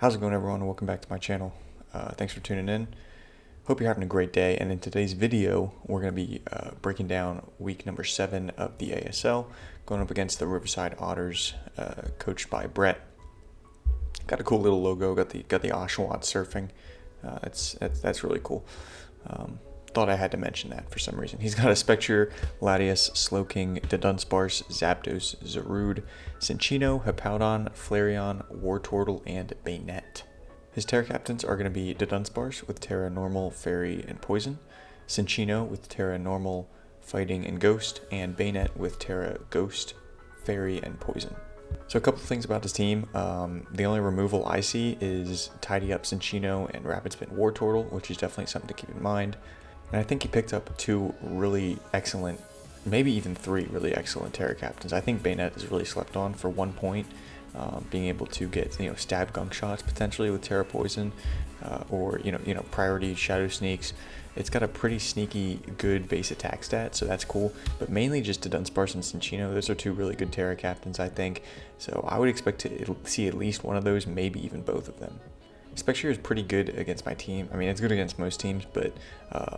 How's it going, everyone? Welcome back to my channel. Thanks for tuning in. Hope you're having a great day, and in today's video we're going to be breaking down week number 7 of the ASL, going up against the Riverside Otters, coached by Brett. Got a cool little logo, got the Oshawott surfing. That's really cool. Thought I had to mention that for some reason. He's got a Ckingperior, Latius, Slowking, Dunsparce, Zapdos, Zarude, Cinccino, Hippowdon, Flareon, Wartortle, and Bayonet. His Terra captains are going to be Dunsparce with Terra Normal, Fairy, and Poison, Cinccino with Terra Normal, Fighting, and Ghost, and Bayonet with Terra Ghost, Fairy, and Poison. So a couple of things about his team. The only removal I see is Tidy Up Cinccino and Rapid Spin Wartortle, which is definitely something to keep in mind. And I think he picked up 2 really excellent, maybe even 3 really excellent Terra captains. I think Bayonet is really slept on for 1 point, being able to get stab gunk shots potentially with Terra Poison, or priority Shadow Sneaks. It's got a pretty sneaky good base attack stat, so that's cool. But mainly just to Dunsparce and Cinccino. Those are 2 really good Terra captains, I think. So I would expect to see at least one of those, maybe even both of them. Ckingperior is pretty good against my team. I mean, it's good against most teams, but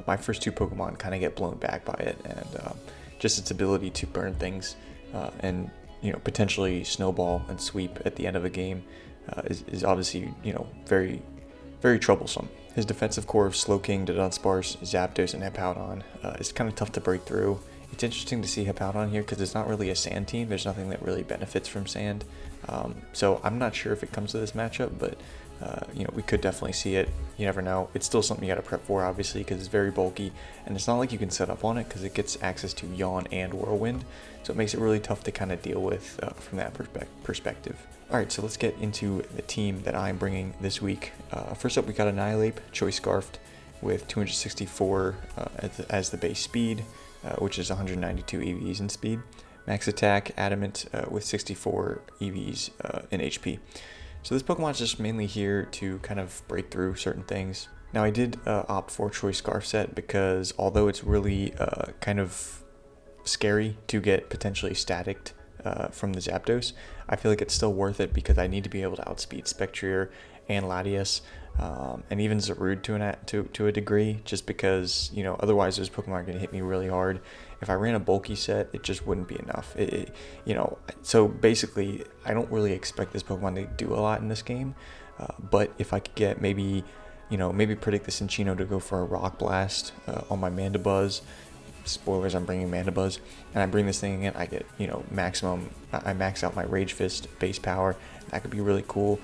my first 2 Pokemon kind of get blown back by it, and just its ability to burn things and potentially snowball and sweep at the end of a game is obviously very, very troublesome. His defensive core of Slowking, Dunsparce, Zapdos, and Hippowdon is kind of tough to break through. It's interesting to see Hippowdon here because it's not really a sand team. There's nothing that really benefits from sand. So I'm not sure if it comes to this matchup, but we could definitely see it. You never know. It's still something you got to prep for, obviously, because it's very bulky, and it's not like you can set up on it because it gets access to Yawn and Whirlwind, so it makes it really tough to kind of deal with from that perspective. Alright, so let's get into the team that I'm bringing this week. First up, we got Annihilape, Choice Scarfed, with 264 as the base speed, which is 192 EVs in speed. Max attack, Adamant, with 64 EVs in HP. So this Pokemon is just mainly here to kind of break through certain things. Now I did opt for Choice Scarf set because although it's really kind of scary to get potentially staticked from the Zapdos, I feel like it's still worth it because I need to be able to outspeed Ckingperior and Latius, and even Zarude to a degree, just because otherwise those Pokemon are going to hit me really hard. If I ran a bulky set, it just wouldn't be enough. So basically, I don't really expect this Pokemon to do a lot in this game, but if I could get maybe predict the Cinccino to go for a Rock Blast on my Mandibuzz. Spoilers, I'm bringing Mandibuzz, and I bring this thing in, I get maximum. I max out my Rage Fist base power. That could be really cool.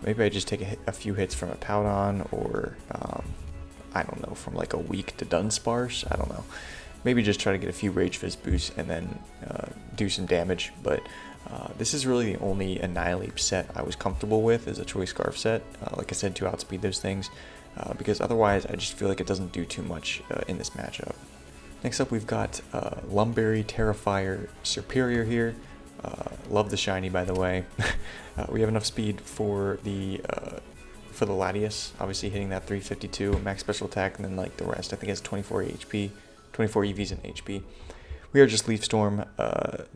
Maybe I just take a few hits from a Powdon, or I don't know, from like a weak to Dunsparce. I don't know. Maybe just try to get a few Rage Fist boosts and then do some damage. But this is really the only Annihilape set I was comfortable with as a Choice Scarf set. Like I said, to outspeed those things, because otherwise I just feel like it doesn't do too much in this matchup. Next up, we've got Lumberry, Terrifier, Serperior here. Love the shiny, by the way. We have enough speed for the Latius, obviously hitting that 352 max special attack, and then like the rest, I think it's 24 HP, 24 EVs in HP. We are just Leaf Storm,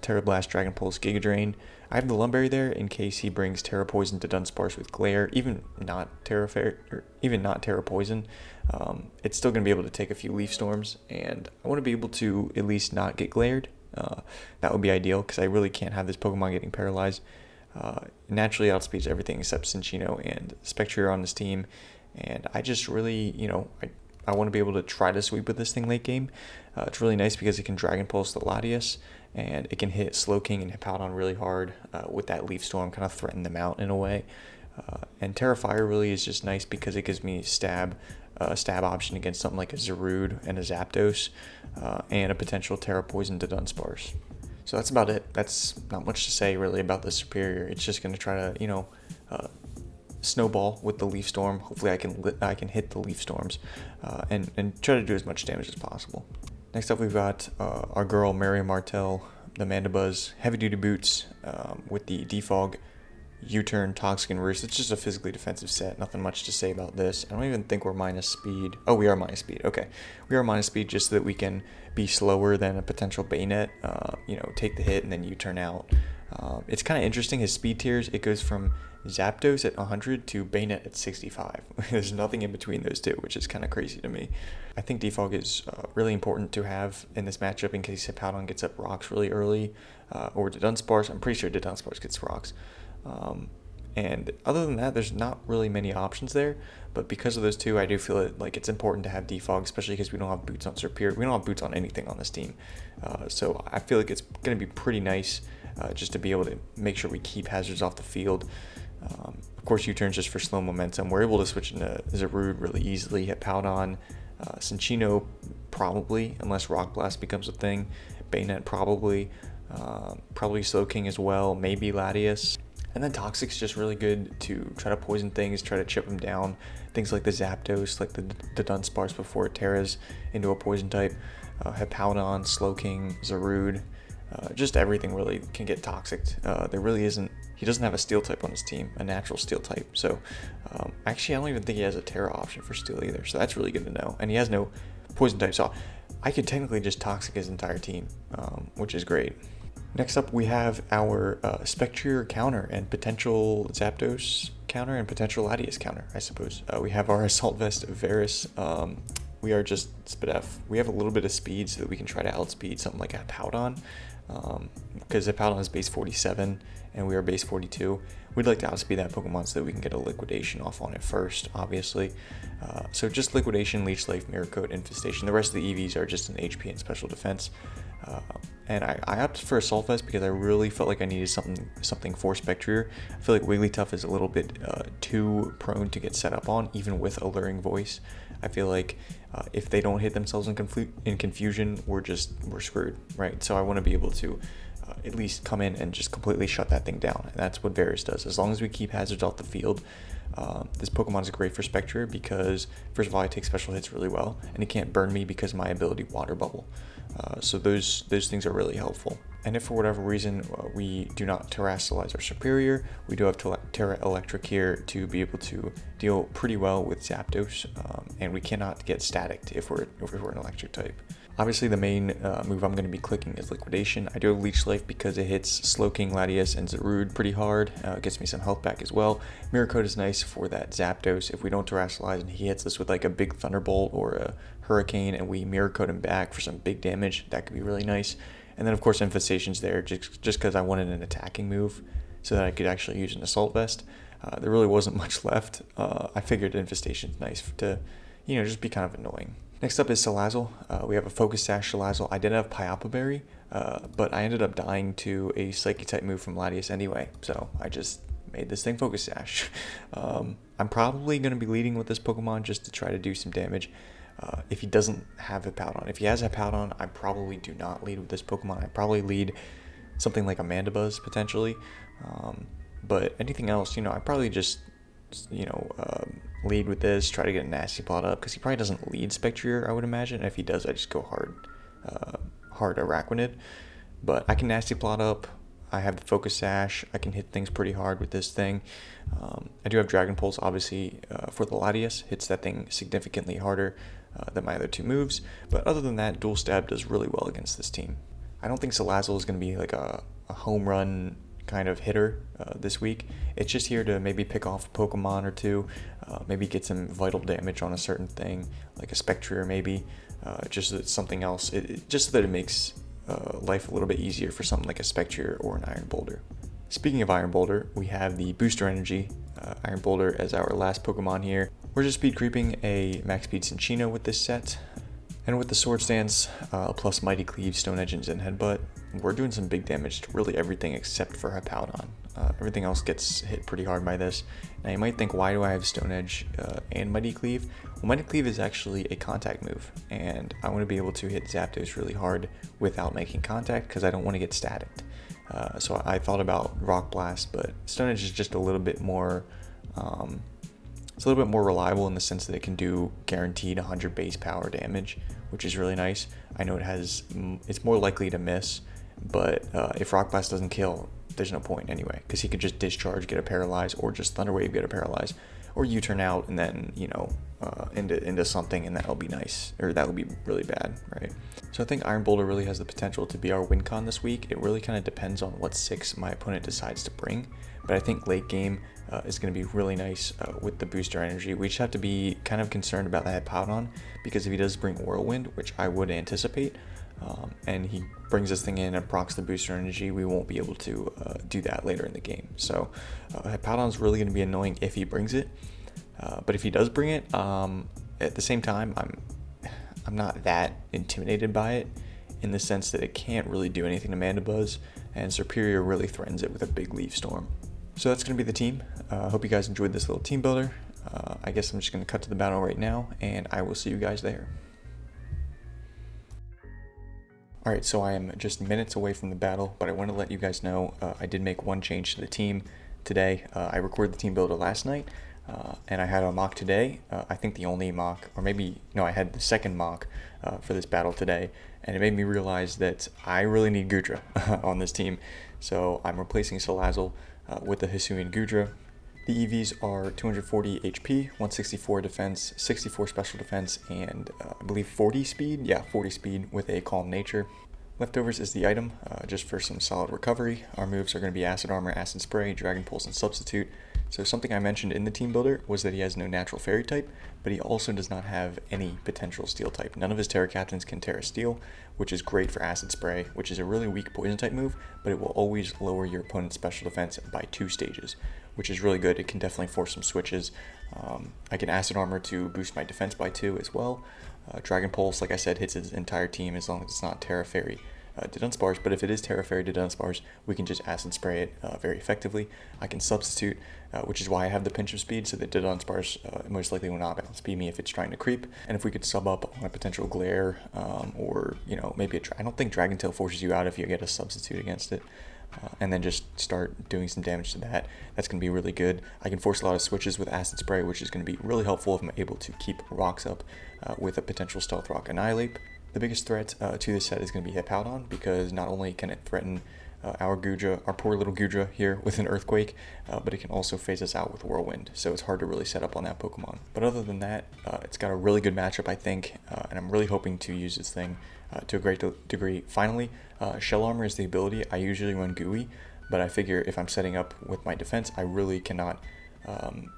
Terra Blast, Dragon Pulse, Giga Drain. I have the Lumberry there in case he brings Terra Poison to Dunsparce with Glare, even not Terra Poison. It's still going to be able to take a few Leaf Storms, and I want to be able to at least not get glared. That would be ideal because I really can't have this Pokemon getting paralyzed. Naturally outspeeds everything except Cinccino and Ckingperior on this team, and I just really, I want to be able to try to sweep with this thing late game. It's really nice because it can Dragon Pulse the Latius, and it can hit Slowking and Hippowdon really hard with that Leaf Storm, kind of threaten them out in a way. And Terrifier really is just nice because it gives me a stab option against something like a Zarude and a Zapdos, and a potential Terra Poison to Dunsparce. So that's about it. That's not much to say really about the Serperior. It's just going to try to snowball with the Leaf Storm. Hopefully I can hit the Leaf Storms and try to do as much damage as possible. Next up, we've got our girl Mary Martell, the Mandibuzz, heavy duty boots with the Defog, U-turn, Toxic, and Roost. It's just a physically defensive set. Nothing much to say about this. I don't even think we're minus speed. Oh, we are minus speed. Okay. We are minus speed just so that we can be slower than a potential Bayonet. Take the hit and then U-turn out. It's kind of interesting, his speed tiers, it goes from Zapdos at 100 to Bayonet at 65. There's nothing in between those two, which is kind of crazy to me. I think Defog is really important to have in this matchup in case Hippowdon gets up rocks really early, or Dunsparce. I'm pretty sure Dunsparce gets rocks. And other than that, there's not really many options there. But because of those two, I do feel like it's important to have Defog, especially because we don't have boots on Serperior. We don't have boots on anything on this team. So I feel like it's going to be pretty nice just to be able to make sure we keep hazards off the field. Of course, U-turns just for slow momentum. We're able to switch into Zarude really easily. Hippowdon, Cinccino probably, unless Rock Blast becomes a thing. Bayonet probably. Probably Slowking as well. Maybe Latias. And then Toxic's just really good to try to poison things, try to chip them down. Things like the Zapdos, like the Dunsparce before it tears into a poison type. Hippowdon, Slowking, Zarude. Just everything really can get toxic. There really isn't. He doesn't have a steel type on his team, a natural steel type. So actually, I don't even think he has a Terra option for steel either. So that's really good to know. And he has no poison type. So I could technically just toxic his entire team, which is great. Next up, we have our Spectrier counter and potential Zapdos counter and potential Latias counter, I suppose. We have our Assault Vest Varus. We are just Spidef. We have a little bit of speed so that we can try to outspeed something like Hippowdon. Because Hippowdon is base 47 and we are base 42. We'd like to outspeed that Pokemon so that we can get a Liquidation off on it first, obviously. So just Liquidation, Leech Life, Mirror Coat, Infestation. The rest of the EVs are just an HP and Special Defense. And I opted for Assault Vest because I really felt like I needed something for Spectrier. I feel like Wigglytuff is a little bit too prone to get set up on, even with Alluring Voice. I feel like if they don't hit themselves in confusion, we're screwed, right? So I want to be able to at least come in and just completely shut that thing down. And that's what Varus does. As long as we keep hazards off the field, this Pokemon is great for Spectrier because, first of all, I take special hits really well, and it can't burn me because of my ability Water Bubble. So those things are really helpful. And if for whatever reason we do not Terrasilize our Serperior, we do have Terra Electric here to be able to deal pretty well with Zapdos, and we cannot get Staticked if we're an Electric type. Obviously, the main move I'm going to be clicking is Liquidation. I do have Leech Life because it hits Slowking, Latias, and Zarude pretty hard. It gets me some health back as well. Mirror Coat is nice for that Zapdos. If we don't Terrasilize and he hits us with like a big Thunderbolt or a Hurricane and we Mirror Coat him back for some big damage, that could be really nice. And then, of course, Infestation's there just because I wanted an attacking move so that I could actually use an Assault Vest. There really wasn't much left. I figured Infestation's nice to, just be kind of annoying. Next up is Salazzle. We have a Focus Sash Salazzle. I did have Pyapa Berry, but I ended up dying to a Psychic type move from Latias anyway, so I just made this thing Focus Sash. I'm probably going to be leading with this Pokemon just to try to do some damage. If he doesn't have Hippowdon. If he has Hippowdon, I probably do not lead with this Pokemon. I probably lead something like a Mandibuzz potentially. But anything else, I probably just, lead with this, try to get a Nasty Plot up, because he probably doesn't lead Spectrier, I would imagine. And if he does, I just go hard Araquanid. But I can Nasty Plot up. I have the Focus Sash. I can hit things pretty hard with this thing. I do have Dragon Pulse, obviously, for the Latias. Hits that thing significantly harder than my other two moves. But other than that, Dual Stab does really well against this team. I don't think Salazzle is going to be like a home run kind of hitter this week. It's just here to maybe pick off a Pokemon or two, maybe get some vital damage on a certain thing, like a Spectrier maybe, just something else, just so that it makes life a little bit easier for something like a Spectrier or an Iron Boulder. Speaking of Iron Boulder, we have the Booster Energy Iron Boulder as our last Pokemon here. We're just speed creeping a max speed Cinccino with this set. And with the Sword Stance, plus Mighty Cleave, Stone Edge, and Zen Headbutt, we're doing some big damage to really everything except for Hippowdon. Everything else gets hit pretty hard by this. Now you might think, why do I have Stone Edge and Mighty Cleave? Well, Mighty Cleave is actually a contact move, and I want to be able to hit Zapdos really hard without making contact because I don't want to get staticked. So I thought about Rock Blast, but Stone Edge is just a little bit more... it's a little bit more reliable in the sense that it can do guaranteed 100 base power damage, which is really nice. I know it's more likely to miss, but if Rock Blast doesn't kill, there's no point anyway, because he could just Discharge, get a Paralyze, or just Thunder Wave, get a Paralyze. or U-turn out and then, you know, into something, and that'll be nice, or that'll be really bad, right? So I think Iron Boulder really has the potential to be our win con this week. It really kind of depends on what 6 my opponent decides to bring, but I think late game is going to be really nice with the booster energy. We just have to be kind of concerned about that Hippowdon, because if he does bring Whirlwind, which I would anticipate, and he brings this thing in and procs the booster energy, we won't be able to do that later in the game. So Hippowdon's really going to be annoying if he brings it. But if he does bring it, at the same time, I'm not that intimidated by it, in the sense that it can't really do anything to Mandibuzz, and Ckingperior really threatens it with a big Leaf Storm. So that's going to be the team. Hope you guys enjoyed this little team builder. I guess I'm just going to cut to the battle right now, and I will see you guys there. Alright, so I am just minutes away from the battle, but I want to let you guys know I did make one change to the team today. I recorded the team builder last night, and I had a mock today. I think the only mock, or maybe, no, I had the second mock for this battle today, and it made me realize that I really need Goodra on this team. So I'm replacing Salazzle with the Hisuian Goodra. The EVs are 240 HP, 164 defense, 64 special defense, and I believe 40 speed? Yeah, 40 speed with a calm nature. Leftovers is the item, just for some solid recovery. Our moves are going to be Acid Armor, Acid Spray, Dragon Pulse, and Substitute. So something I mentioned in the team builder was that he has no natural fairy type, but he also does not have any potential steel type. None of his Terra Captains can Terra Steel, which is great for Acid Spray, which is a really weak poison type move, but it will always lower your opponent's special defense by 2 stages, which is really good. It can definitely force some switches. I can Acid Armor to boost my defense by 2 as well. Dragon Pulse, like I said, hits his entire team as long as it's not Terra Fairy Dunsparce, but if it is Terra Fairy Dunsparce, we can just Acid Spray it very effectively. I can Substitute, which is why I have the pinch of speed, so that Dunsparce most likely will not outspeed me if it's trying to creep. And if we could sub up on a potential Glare, or, you know, maybe I don't think Dragon Tail forces you out if you get a Substitute against it. And then just start doing some damage to that. That's going to be really good. I can force a lot of switches with Acid Spray, which is going to be really helpful if I'm able to keep rocks up with a potential Stealth Rock Annihilate. The biggest threat to this set is going to be Hippowdon, because not only can it threaten our Goodra, our poor little Goodra here with an Earthquake, but it can also phase us out with Whirlwind, so it's hard to really set up on that Pokemon. But other than that, it's got a really good matchup, I think, and I'm really hoping to use this thing to a great degree. Finally, Shell Armor is the ability. I usually run Gooey, but I figure if I'm setting up with my defense, I really cannot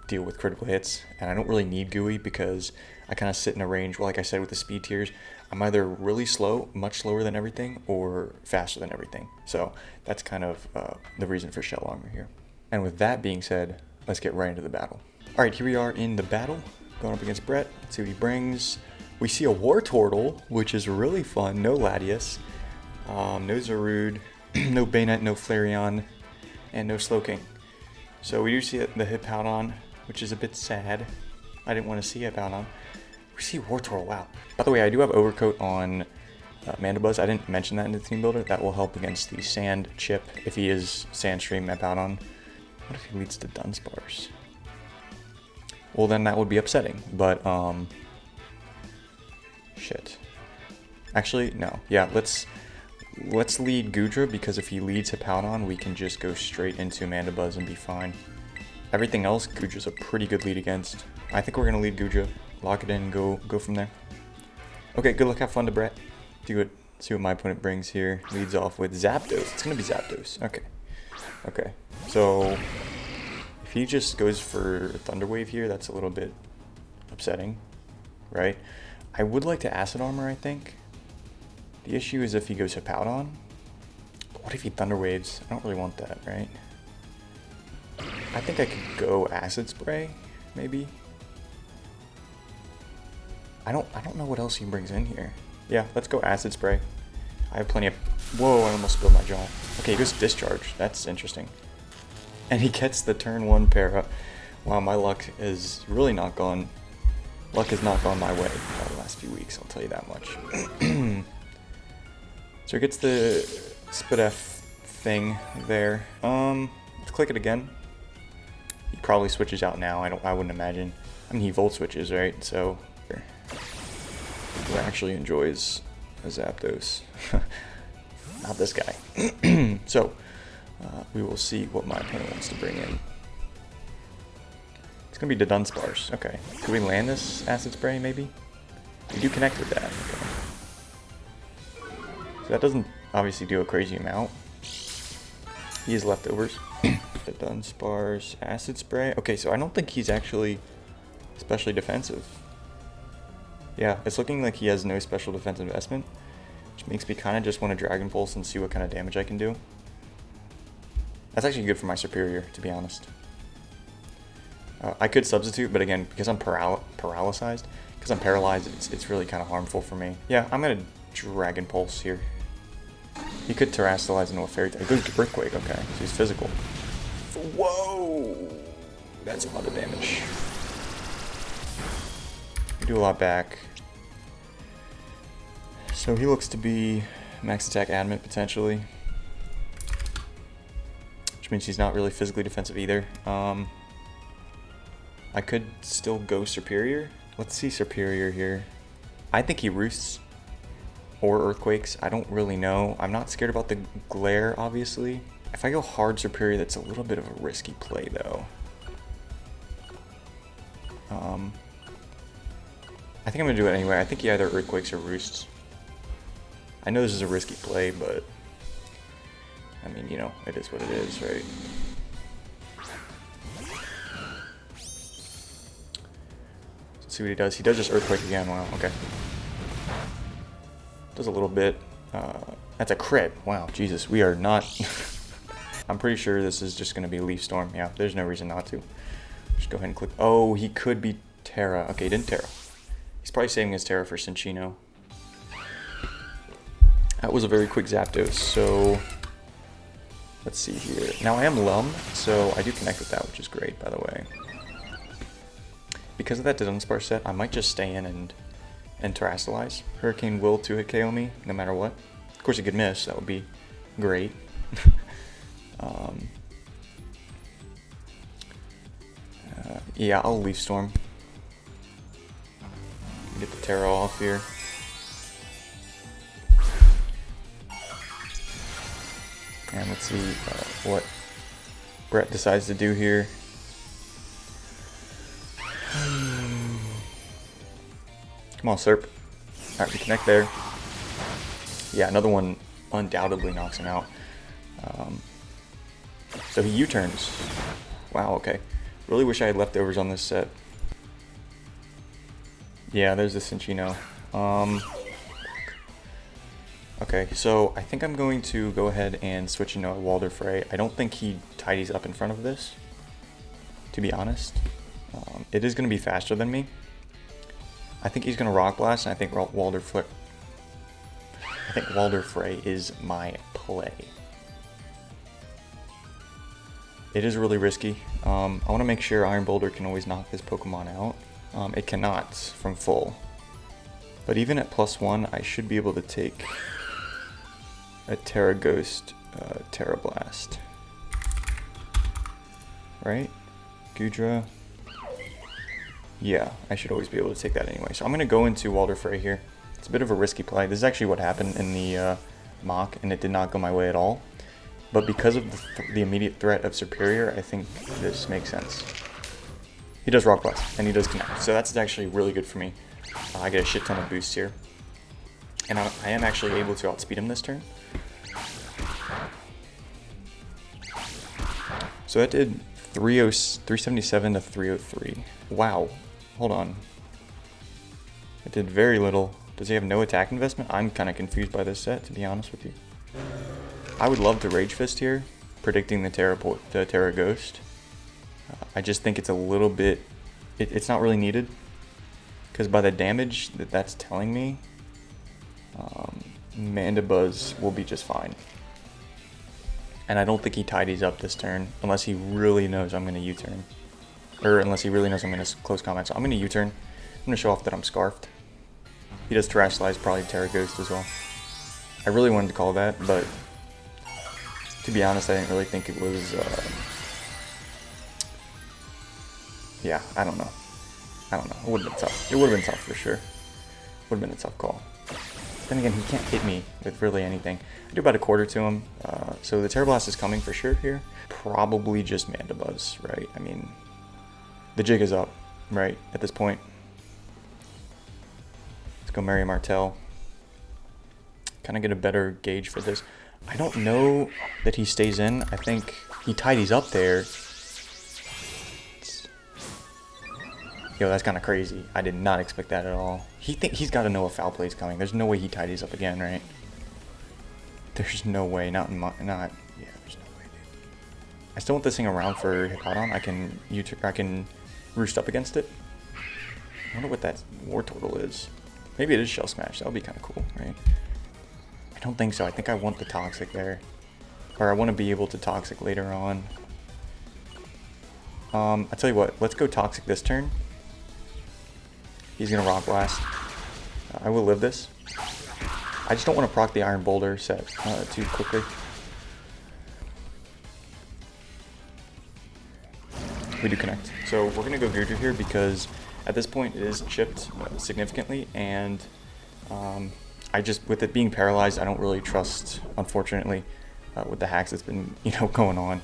deal with critical hits, and I don't really need Gooey because I kind of sit in a range, well, like I said with the speed tiers, I'm either really slow, much slower than everything, or faster than everything. So that's kind of the reason for Shell Armor here. And with that being said, let's get right into the battle. Alright, here we are in the battle, going up against Brett. Let's see what he brings. We see a Wartortle, which is really fun. No Latias, no Zarude, no Bayonet, no Flareon, and no Slowking. So we do see the Hippowdon, which is a bit sad. I didn't want to see Hippowdon. We see Wartortle, wow. By the way, I do have Overcoat on Mandibuzz. I didn't mention that in the team builder. That will help against the Sand Chip if he is Sandstream Hippowdon. What if he leads to Dunsparce? Well, then that would be upsetting, but, shit. Actually, no. Yeah, let's lead Goodra, because if he leads Hippowdon, we can just go straight into Mandibuzz and be fine. Everything else, Goodra's a pretty good lead against. I think we're going to lead Goodra, lock it in, and go from there. Okay, good luck, have fun to Brett. See what my opponent brings here. Leads off with Zapdos. It's going to be Zapdos. Okay. So, if he just goes for Thunder Wave here, that's a little bit upsetting, right? I would like to Acid Armor, I think. The issue is if he goes Hippowdon. But what if he Thunder Waves? I don't really want that, right? I think I could go Acid Spray, maybe. I don't know what else he brings in here. Yeah, let's go Acid Spray. I have plenty of... Whoa, I almost spilled my jaw. Okay, he goes Discharge. That's interesting. And he gets the turn 1 Para. Wow, my luck is really not gone. Luck has not gone my way the last few weeks, I'll tell you that much. So he gets the Spidef thing there. Let's click it again. He probably switches out now, I wouldn't imagine. I mean, he Volt switches, right? So... Who actually enjoys a Zapdos. Not this guy. So, we will see what my opponent wants to bring in. It's gonna be the Dunsparce. Okay. Could we land this Acid Spray, maybe? We do connect with that. Okay. So that doesn't obviously do a crazy amount. He has leftovers. The Dunsparce, Acid Spray. Okay, so I don't think he's actually especially defensive. Yeah, it's looking like he has no special defense investment, which makes me kind of just want to Dragon Pulse and see what kind of damage I can do. That's actually good for my Serperior, to be honest. I could substitute, but again, because I'm paralyzed, it's really kind of harmful for me. Yeah, I'm going to Dragon Pulse here. He could Terrasilize into a Fairy Type. He goes to Earthquake, okay, so he's physical. Whoa! That's a lot of damage. We do a lot back. So he looks to be max attack adamant, potentially. Which means he's not really physically defensive either. I could still go Serperior. Let's see Serperior here. I think he roosts or Earthquakes. I don't really know. I'm not scared about the glare, obviously. If I go hard Serperior, that's a little bit of a risky play, though. I think I'm going to do it anyway. I think he either Earthquakes or roosts. I know this is a risky play, but I mean, you know, it is what it is, right? Let's see what he does. He does just Earthquake again. Wow, okay. Does a little bit. That's a crit. Wow, Jesus, we are not... I'm pretty sure this is just going to be Leaf Storm. Yeah, there's no reason not to. Just go ahead and click. Oh, he could be Terra. Okay, he didn't Terra. He's probably saving his Terra for Cinccino. That was a very quick Zapdos, so... Let's see here. Now I am Lum, so I do connect with that, which is great, by the way. Because of that Dunsparce set, I might just stay in and Terrasilize. Hurricane will 2-hit KO me, no matter what. Of course, he could miss. That would be great. Yeah, I'll Leaf Storm. Get the Terra off here. And let's see what Brett decides to do here. Come on, Serp. Alright, we connect there. Yeah, another one undoubtedly knocks him out. So he U-turns. Wow, okay. Really wish I had leftovers on this set. Yeah, there's the Cinccino. Okay, so I think I'm going to go ahead and switch into a Walder Frey. I don't think he tidies up in front of this, to be honest. It is going to be faster than me. I think he's going to Rock Blast, and I think Walder Frey is my play. It is really risky. I want to make sure Iron Boulder can always knock this Pokemon out. It cannot from full. But even at +1, I should be able to take a Terra Ghost, Terra Blast. Right? Gudra. Yeah, I should always be able to take that anyway. So I'm going to go into Walder Frey here. It's a bit of a risky play. This is actually what happened in the mock, and it did not go my way at all. But because of the immediate threat of Serperior, I think this makes sense. He does Rock Blast, and he does Connect. So that's actually really good for me. I get a shit ton of boosts here. And I am actually able to outspeed him this turn. So that did 377 to 303. Wow. Hold on. It did very little. Does he have no attack investment? I'm kind of confused by this set, to be honest with you. I would love to Rage Fist here, predicting the Terra Ghost. I just think it's a little bit... It's not really needed. Because by the damage that's telling me, Mandibuzz will be just fine. And I don't think he tidies up this turn, unless he really knows I'm going to U-turn. Or unless he really knows I'm going to close combat. So I'm going to U-turn. I'm going to show off that I'm Scarfed. He does Terrasilize, probably Terra Ghost as well. I really wanted to call that, but to be honest, I didn't really think it was... Yeah, I don't know. It would have been tough. It would have been tough for sure. Would have been a tough call. Then again, he can't hit me with really anything. I do about a quarter to him. So the Terra Blast is coming for sure here. Probably just Mandibuzz, right? I mean, The jig is up, right, at this point. Let's go Mary Martell. Kind of get a better gauge for this. I don't know that he stays in. I think he tidies up there. Yo, that's kind of crazy. I did not expect that at all. He's got to know a foul play's coming. There's no way he tidies up again, right? There's no way. Yeah, there's no way, dude. I still want this thing around for Hippowdon. I can roost up against it. I wonder what that War Turtle is. Maybe it is Shell Smash. That would be kind of cool, right? I don't think so. I think I want the Toxic there. Or I want to be able to Toxic later on. I'll tell you what. Let's go Toxic this turn. He's going to Rock Blast. I will live this. I just don't want to proc the Iron Boulder set too quickly. We do connect. So we're going to go Guju here because at this point it is chipped significantly, and with it being paralyzed, I don't really trust, unfortunately, with the hacks that's been going on.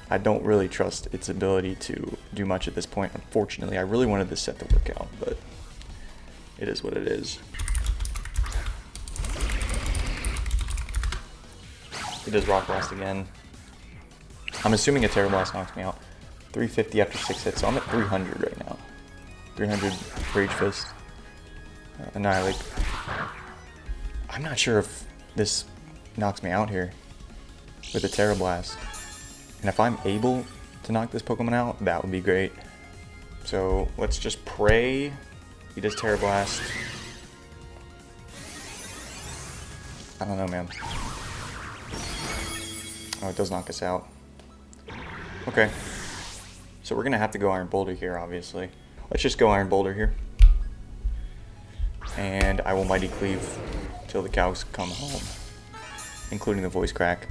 I don't really trust its ability to do much at this point. Unfortunately, I really wanted this set to work out, but it is what it is. He does Rock Blast again. I'm assuming a Terra Blast knocks me out. 350 after 6 hits, so I'm at 300 right now. 300 Rage Fist. Annihilate. I'm not sure if this knocks me out here with a Terra Blast. And if I'm able to knock this Pokemon out, that would be great. So let's just pray he does Terra Blast. I don't know, man. Oh, it does knock us out. Okay. So we're going to have to go Iron Boulder here, obviously. Let's just go Iron Boulder here. And I will Mighty Cleave till the cows come home, including the Voice Crack.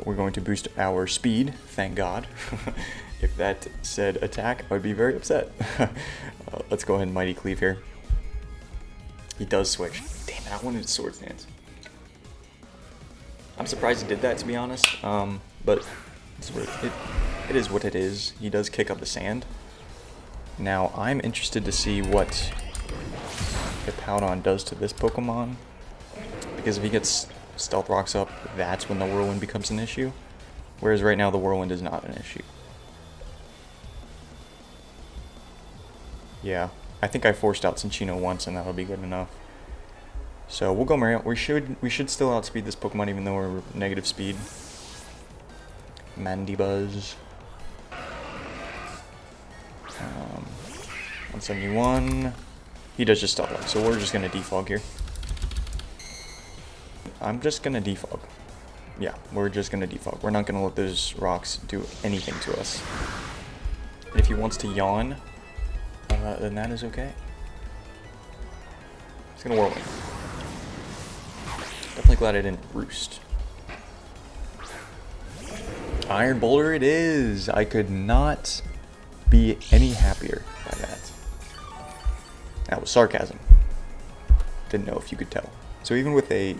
We're going to boost our speed, thank God. If that said attack, I would be very upset. Let's go ahead and Mighty Cleave here. He does switch. Damn it, I wanted Swords Dance. I'm surprised he did that, to be honest. But it is what it is. He does kick up the sand. Now, I'm interested to see what Hippowdon does to this Pokemon. Because if he gets Stealth Rocks up, that's when the Whirlwind becomes an issue. Whereas right now, the Whirlwind is not an issue. Yeah, I think I forced out Cinccino once, and that'll be good enough. So we'll go Mario. We should still outspeed this Pokemon, even though we're negative speed. Mandibuzz. 171. He does just Stealth Rock, so we're just gonna defog here. I'm just gonna defog. Yeah, we're just gonna defog. We're not gonna let those rocks do anything to us. And if he wants to yawn, then that is okay. He's gonna Whirlwind. Definitely glad I didn't Roost. Iron Boulder it is! I could not be any happier by that. That was sarcasm. Didn't know if you could tell. So even with a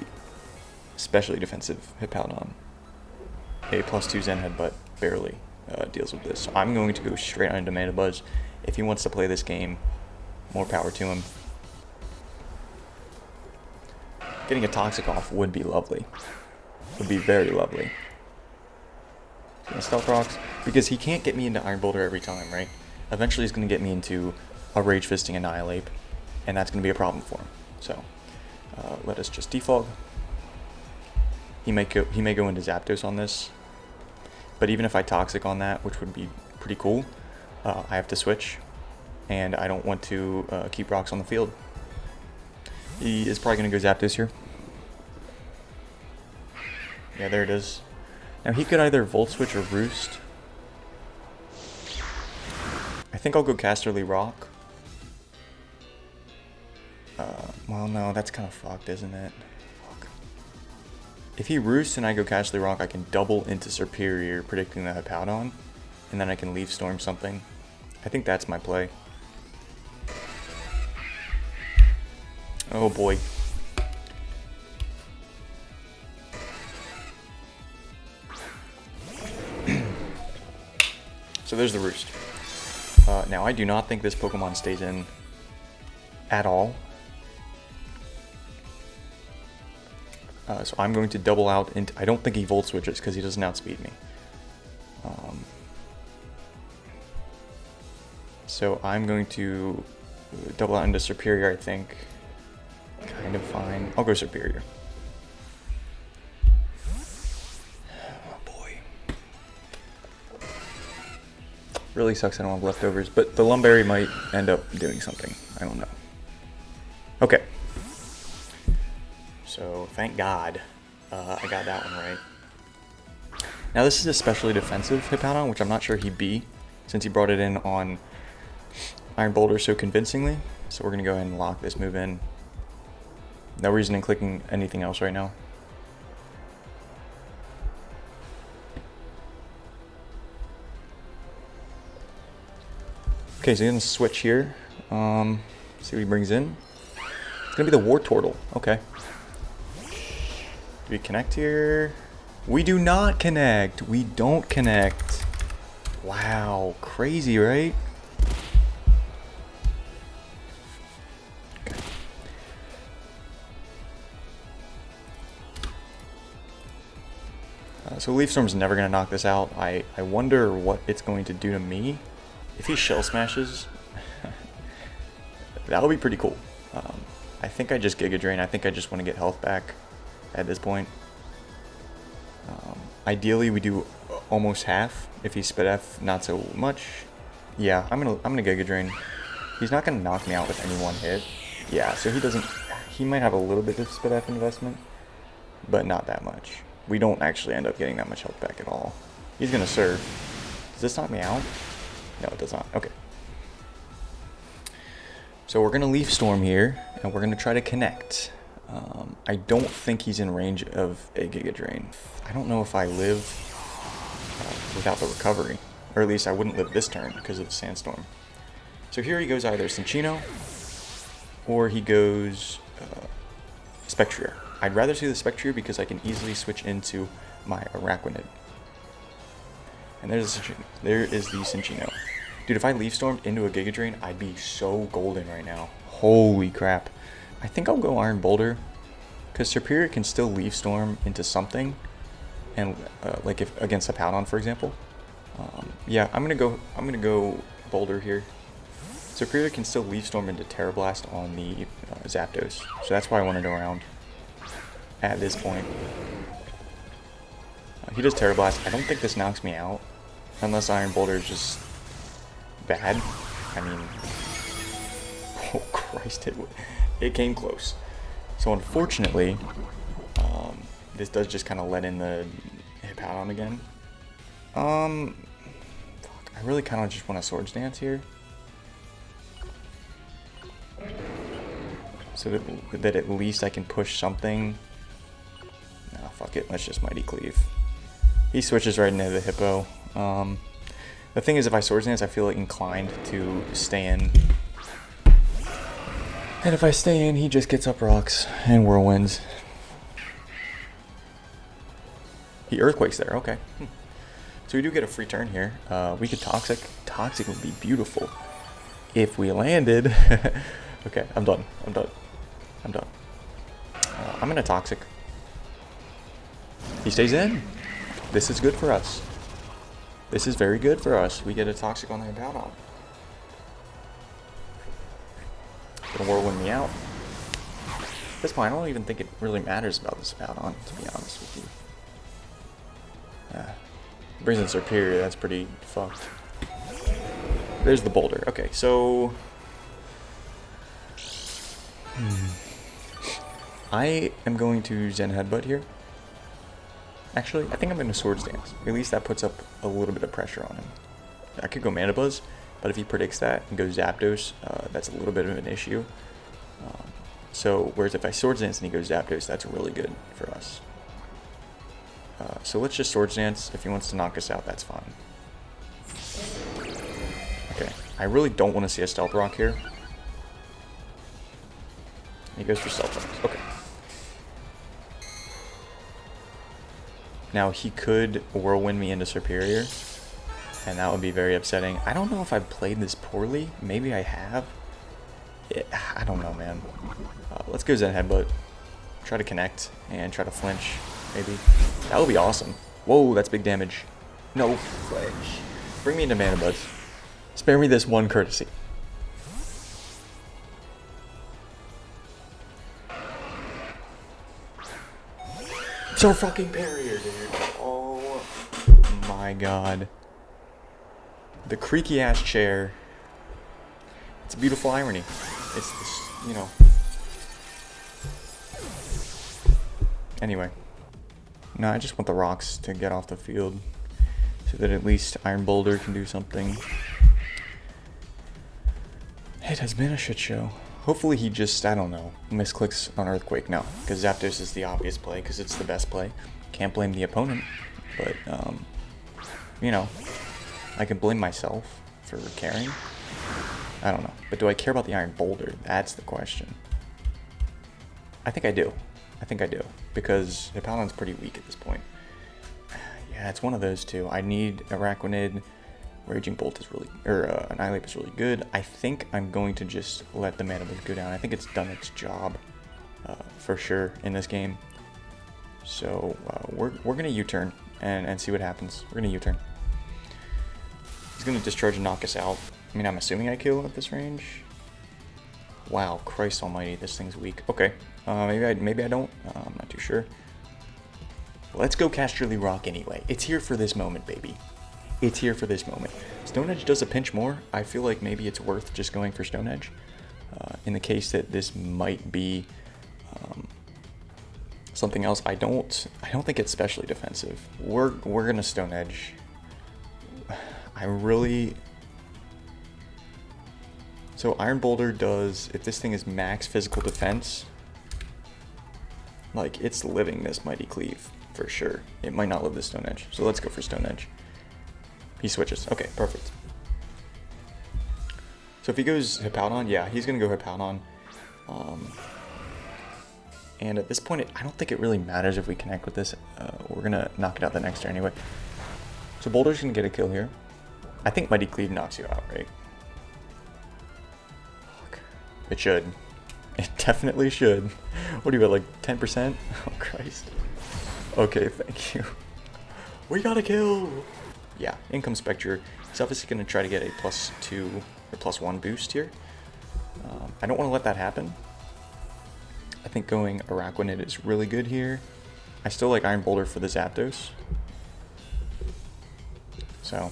especially defensive Hippowdon, a +2 Zen Headbutt barely deals with this. So I'm going to go straight on into Mandibuzz. If he wants to play this game, more power to him. Getting a Toxic off would be lovely. Would be very lovely. Stealth Rocks, because he can't get me into Iron Boulder every time, right? Eventually he's going to get me into a Rage Fisting Annihilate, and that's going to be a problem for him. So, let us just defog. He may go into Zapdos on this, but even if I Toxic on that, which would be pretty cool, I have to switch, and I don't want to keep rocks on the field. He is probably going to go Zapdos here. Yeah, there it is. Now he could either Volt Switch or Roost. I think I'll go Casterly Rock. Well, no, that's kind of fucked, isn't it? Fuck. If he Roosts and I go Casterly Rock, I can double into Serperior, predicting the Hippowdon, and then I can Leaf Storm something. I think that's my play. Oh boy. So there's the Roost. Now, I do not think this Pokemon stays in at all. So I'm going to double out into... I don't think he Volt Switches because he doesn't outspeed me. So I'm going to double out into Superior, I think. Kind of fine. I'll go Superior. Oh boy. Really sucks I don't have leftovers, but the Lumberry might end up doing something. I don't know. Okay. So, thank God I got that one right. Now, this is especially defensive Hippowdon, which I'm not sure he'd be, since he brought it in on Iron Boulder so convincingly. So we're going to go ahead and lock this move in. No reason in clicking anything else right now. Okay, so he's going to switch here. See what he brings in. It's going to be the War Turtle. Okay. Do we connect here? We do not connect. We don't connect. Wow. Crazy, right? Okay. So Leaf Storm's never going to knock this out. I wonder what it's going to do to me. If he Shell Smashes, that'll be pretty cool. I think I just Giga Drain. I think I just want to get health back at this point. Ideally, we do almost half. If he's Spit F, not so much. Yeah, I'm gonna Giga Drain. He's not gonna knock me out with any one hit. Yeah, so he doesn't. He might have a little bit of Spit F investment, but not that much. We don't actually end up getting that much health back at all. He's gonna Serve. Does this knock me out? No, it does not. Okay. So we're gonna Leaf Storm here, and we're gonna try to connect. I don't think he's in range of a Giga Drain. I don't know if I live without the recovery, or at least I wouldn't live this turn because of the Sandstorm. So here he goes either Cinccino, or he goes Spectrier. I'd rather see the Spectrier because I can easily switch into my Araquanid. And there is the Cinccino. Dude, if I Leaf Stormed into a Giga Drain, I'd be so golden right now. Holy crap. I think I'll go Iron Boulder, because Superior can still Leaf Storm into something, and like if against a Hippowdon, for example. Yeah, I'm gonna go Boulder here. Superior can still Leaf Storm into Terra Blast on the Zapdos, so that's why I wanted around at this point. He does Terra Blast. I don't think this knocks me out, unless Iron Boulder is just bad. I mean, oh Christ, it came close. So unfortunately, this does just kind of let in the Hippowdon again. Fuck, I really kind of just want a Swords Dance here, so that at least I can push something. Nah, fuck it. Let's just Mighty Cleave. He switches right into the Hippo. The thing is, if I Swords Dance, I feel like inclined to stay in. And if I stay in, he just gets up rocks and whirlwinds. He Earthquakes there, okay. So we do get a free turn here. We could Toxic. Toxic would be beautiful if we landed. Okay, I'm done. I'm gonna Toxic. He stays in. This is good for us. This is very good for us. We get a Toxic on the Hippowdon. Gonna Whirlwind me out. At this point, I don't even think it really matters about this Hippowdon, to be honest with you. Brings in Superior, that's pretty fucked. There's the Boulder. Okay, so I am going to Zen Headbutt here. Actually, I think I'm going to Swords Dance. At least that puts up a little bit of pressure on him. I could go Mana Buzz, but if he predicts that and goes Zapdos, that's a little bit of an issue. So, whereas if I Swords Dance and he goes Zapdos, that's really good for us. So let's just Swords Dance. If he wants to knock us out, that's fine. Okay, I really don't want to see a Stealth Rock here. He goes for Stealth Rocks. Okay. Now he could Whirlwind me into Superior. and that would be very upsetting. I don't know if I've played this poorly. Maybe I have. I don't know, man. Let's go Zen Headbutt. Try to connect and try to flinch, maybe. That would be awesome. Whoa, that's big damage. No flinch. Bring me into Mana Buds. Spare me this one courtesy. So fucking Ckingperior, dude. Oh my god. The creaky ass chair. It's a beautiful irony. It's this, you know. Anyway. No, I just want the rocks to get off the field so that at least Iron Boulder can do something. It has been a shit show. Hopefully he just, I don't know, misclicks on Earthquake. No, because Zapdos is the obvious play because it's the best play. Can't blame the opponent, but, you know, I can blame myself for caring. I don't know. But do I care about the Iron Boulder? That's the question. I think I do. I think I do. Because Hippowdon's pretty weak at this point. Yeah, it's one of those two. I need Araquanid. Raging Bolt is really, Annihilate is really good. I think I'm going to just let the Mana Boost go down. I think it's done its job, for sure, in this game. So, we're going to U-turn and see what happens. We're going to U-turn. He's going to discharge and knock us out. I mean, I'm assuming I kill at this range. Wow, Christ almighty, this thing's weak. Okay, maybe I don't. I'm not too sure. Let's go Casterly Rock anyway. It's here for this moment, baby. It's here for this moment. Stone Edge does a pinch more. I feel like maybe it's worth just going for Stone Edge. In the case that this might be something else. I don't think it's specially defensive. We're gonna Stone Edge. So Iron Boulder does, if this thing is max physical defense, like it's living this Mighty Cleave for sure. It might not live this Stone Edge. So let's go for Stone Edge. He switches. Okay, perfect. So if he goes Hippowdon, yeah, he's going to go Hippowdon. And at this point, I don't think it really matters if we connect with this. We're going to knock it out the next turn anyway. So Boulder's going to get a kill here. I think Mighty Cleave knocks you out, right? Fuck. It should. It definitely should. What do you got, like 10%? Oh, Christ. Okay, thank you. We got a kill! Yeah, Income Spectre. He's obviously going to try to get a +2 or +1 boost here. I don't want to let that happen. I think going Araquanid is really good here. I still like Iron Boulder for the Zapdos. So,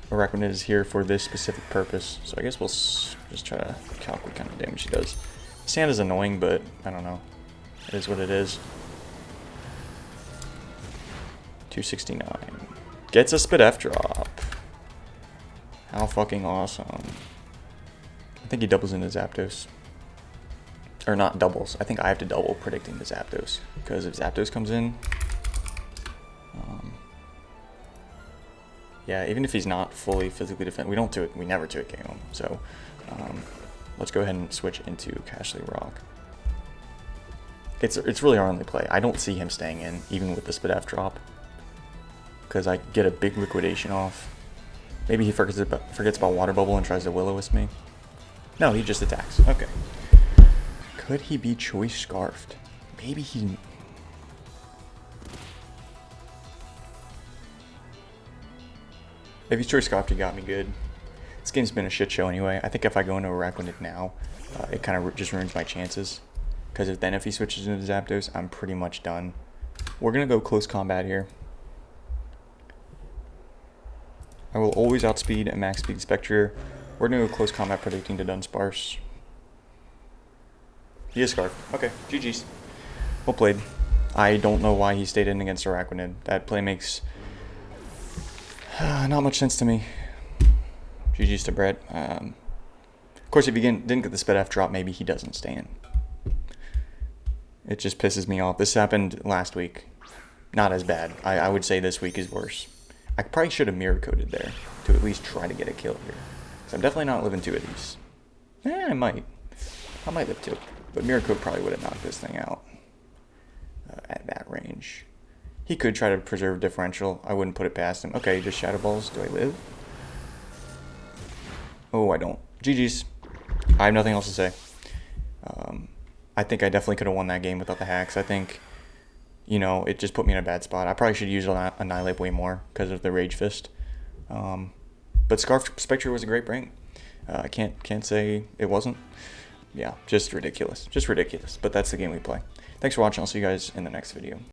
Araquanid is here for this specific purpose. So I guess we'll just try to calc what kind of damage he does. Sand is annoying, but I don't know. It is what it is. 269. Gets a Spit F drop. How fucking awesome. I think he doubles into Zapdos. Or not doubles. I think I have to double predicting the Zapdos. Because if Zapdos comes in... yeah, even if he's not fully physically defended, we never 2-hit KO him. So, let's go ahead and switch into Casterly Rock. It's really our only play. I don't see him staying in, even with the Spit F drop. Because I get a big liquidation off. Maybe he forgets about Water Bubble and tries to Will-O-Wisp me. No, he just attacks. Okay. Could he be Choice Scarfed? Maybe he... If he's Choice Scarfed, he got me good. This game's been a shit show anyway. I think if I go into Araquanid now, it kind of just ruins my chances. Because if he switches into Zapdos, I'm pretty much done. We're going to go close combat here. I will always outspeed and max speed Spectre. We're going to go close combat predicting to Dunsparce. He is Scarf. Okay, GG's. Well played. I don't know why he stayed in against Araquanid. That play makes not much sense to me. GG's to Brett. Of course, if he didn't get the Spit F drop, maybe he doesn't stay in. It just pisses me off. This happened last week. Not as bad. I would say this week is worse. I probably should have Mirror Coated there to at least try to get a kill here. So I'm definitely not living 2 of these. I might. I might live 2. But Mirror Coat probably would have knocked this thing out at that range. He could try to preserve differential. I wouldn't put it past him. Okay, just Shadow Balls. Do I live? Oh, I don't. GG's. I have nothing else to say. I think I definitely could have won that game without the hacks. I think, you know, it just put me in a bad spot. I probably should use Annihilate way more because of the Rage Fist. But Scarf Spectre was a great bring. I can't say it wasn't. Yeah, just ridiculous. Just ridiculous. But that's the game we play. Thanks for watching. I'll see you guys in the next video.